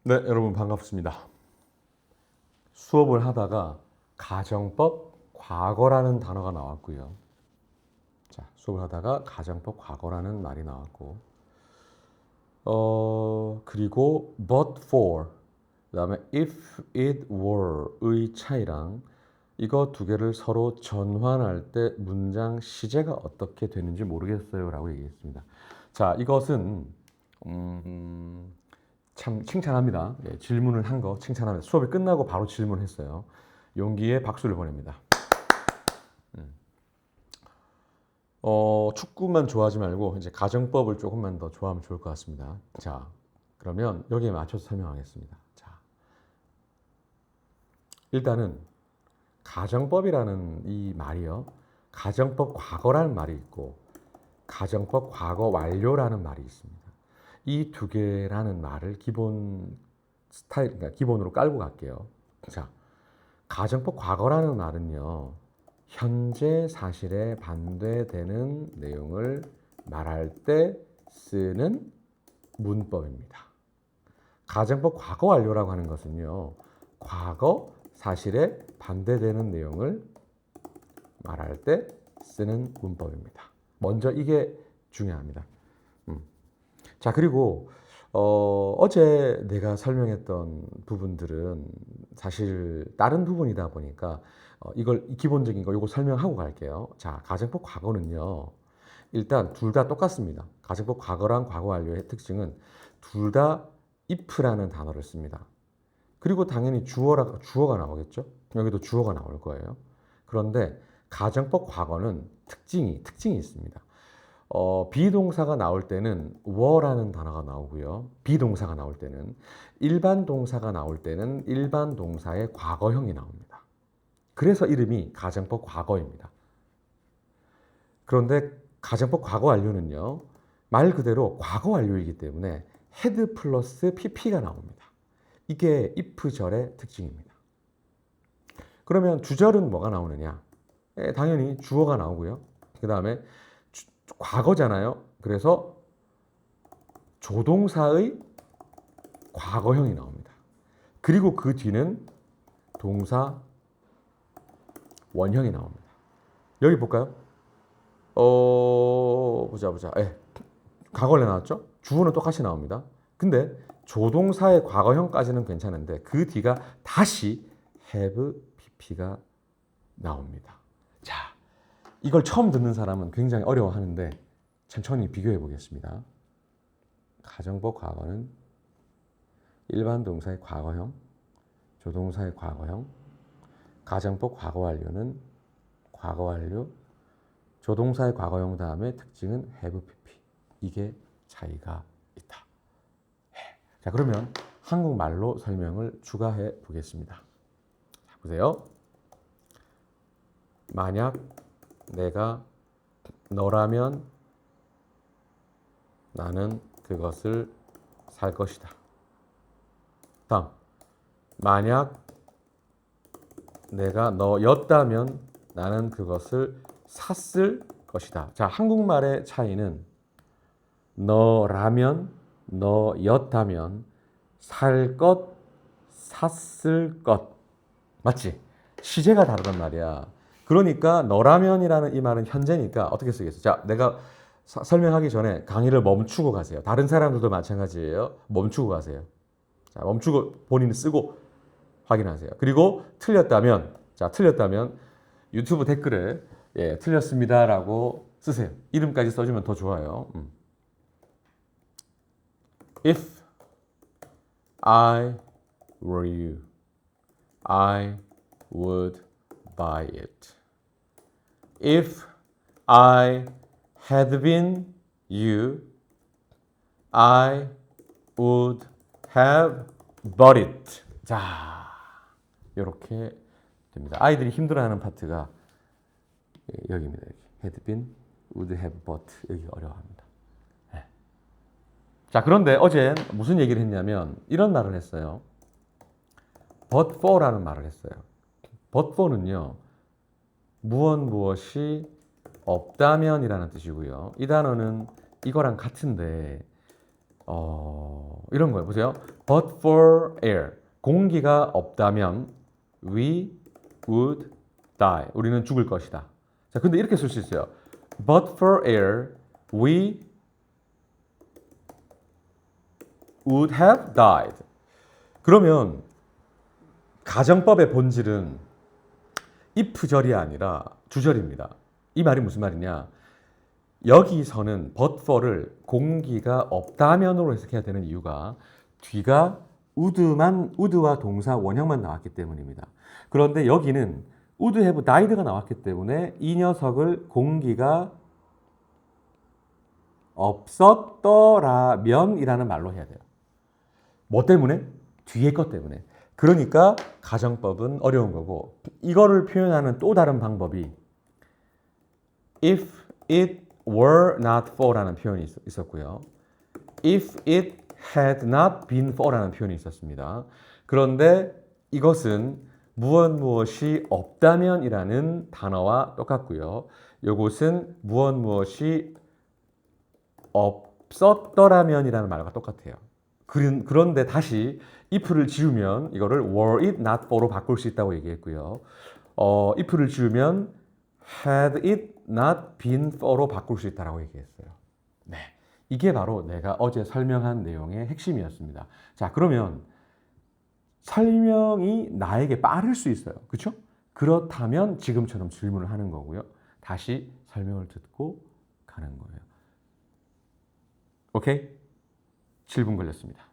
네, 여러분 반갑습니다. 수업을 하다가 가정법 과거라는 단어가 나왔고요. 자, 수업을 하다가 가정법 과거라는 말이 나왔고, 그리고 but for, 그다음에 if it were의 차이랑 이거 두 개를 서로 전환할 때 문장 시제가 어떻게 되는지 모르겠어요라고 얘기했습니다. 자, 이것은 참 칭찬합니다. 예, 질문을 한 거 칭찬합니다. 수업이 끝나고 바로 질문했어요. 용기에 박수를 보냅니다. 축구만 좋아하지 말고 이제 가정법을 조금만 더 좋아하면 좋을 것 같습니다. 자, 그러면 여기에 맞춰서 설명하겠습니다. 자, 일단은 가정법이라는 이 말이요. 가정법 과거라는 말이 있고 가정법 과거 완료라는 말이 있습니다. 이 두 개라는 말을 기본 스타일, 그러니까 기본으로 깔고 갈게요. 자, 가정법 과거라는 말은요, 현재 사실에 반대되는 내용을 말할 때 쓰는 문법입니다. 가정법 과거 완료라고 하는 것은요, 과거 사실에 반대되는 내용을 말할 때 쓰는 문법입니다. 먼저 이게 중요합니다. 자, 그리고 어제 내가 설명했던 부분들은 사실 다른 부분이다 보니까 이걸 기본적인 거 이거 설명하고 갈게요. 자, 가정법 과거는요. 일단 둘 다 똑같습니다. 가정법 과거랑 과거 완료의 특징은 둘 다 if라는 단어를 씁니다. 그리고 당연히 주어가 나오겠죠. 여기도 주어가 나올 거예요. 그런데 가정법 과거는 특징이 있습니다. 비동사가 나올 때는 were라는 단어가 나오고요. 비동사가 나올 때는 일반 동사가 나올 때는 일반 동사의 과거형이 나옵니다. 그래서 이름이 가정법 과거입니다. 그런데 가정법 과거 완료는요. 말 그대로 과거 완료이기 때문에 had 플러스 pp가 나옵니다. 이게 if절의 특징입니다. 그러면 주절은 뭐가 나오느냐? 당연히 주어가 나오고요. 그 다음에 과거잖아요. 그래서 조동사의 과거형이 나옵니다. 그리고 그 뒤는 동사 원형이 나옵니다. 여기 볼까요? 보자. 과거 원래 나왔죠? 주어는 똑같이 나옵니다. 근데 조동사의 과거형까지는 괜찮은데 그 뒤가 다시 have, pp가 나옵니다. 자, 이걸 처음 듣는 사람은 굉장히 어려워하는데 천천히 비교해 보겠습니다. 가정법 과거는 일반 동사의 과거형, 조동사의 과거형, 가정법 과거 완료는 과거 완료, 조동사의 과거형 다음에 특징은 have, pp. 이게 차이가 있다. 자, 그러면 한국말로 설명을 추가해 보겠습니다. 자, 보세요. 만약 내가 너라면 나는 그것을 살 것이다. 다음, 만약 내가 너였다면 나는 그것을 샀을 것이다. 자, 한국말의 차이는 너라면, 너였다면, 살 것, 샀을 것. 맞지? 시제가 다르단 말이야. 그러니까 너라면이라는 이 말은 현재니까 어떻게 쓰겠어? 자, 내가 설명하기 전에 강의를 멈추고 가세요. 다른 사람들도 마찬가지예요. 멈추고 가세요. 자, 멈추고 본인이 쓰고 확인하세요. 그리고 틀렸다면 유튜브 댓글에 틀렸습니다라고 쓰세요. 이름까지 써주면 더 좋아요. If I were you, I would buy it. If I had been you, I would have bought it. 자, 이렇게 됩니다. 아이들이 힘들어하는 파트가 여기입니다. 여기. had been, would have bought. 여기 어려워합니다. 네. 자, 그런데 어제 무슨 얘기를 했냐면 이런 말을 했어요. but for라는 말을 했어요. but for는요. 무엇이 없다면이라는 뜻이고요. 이 단어는 이거랑 같은데 이런 거예요. 보세요. But for air. 공기가 없다면 we would die. 우리는 죽을 것이다. 자, 근데 이렇게 쓸 수 있어요. But for air, we would have died. 그러면 가정법의 본질은 if절이 아니라 주절입니다. 이 말이 무슨 말이냐? 여기서는 but for를 공기가 없다면으로 해석해야 되는 이유가 뒤가 would와 동사 원형만 나왔기 때문입니다. 그런데 여기는 would have died가 나왔기 때문에 이 녀석을 공기가 없었더라면이라는 말로 해야 돼요. 뭐 때문에? 뒤에 것 때문에. 그러니까 가정법은 어려운 거고 이거를 표현하는 또 다른 방법이 if it were not for라는 표현이 있었고요. if it had not been for라는 표현이 있었습니다. 그런데 이것은 무엇이 없다면이라는 단어와 똑같고요. 이것은 무엇이 없었더라면이라는 말과 똑같아요. 그런데 다시 if를 지우면 이거를 were it not for로 바꿀 수 있다고 얘기했고요. if를 지우면 had it not been for로 바꿀 수 있다고 얘기했어요. 네, 이게 바로 내가 어제 설명한 내용의 핵심이었습니다. 자, 그러면 설명이 나에게 빠를 수 있어요. 그렇죠? 그렇다면 지금처럼 질문을 하는 거고요. 다시 설명을 듣고 가는 거예요. 오케이? 7분 걸렸습니다.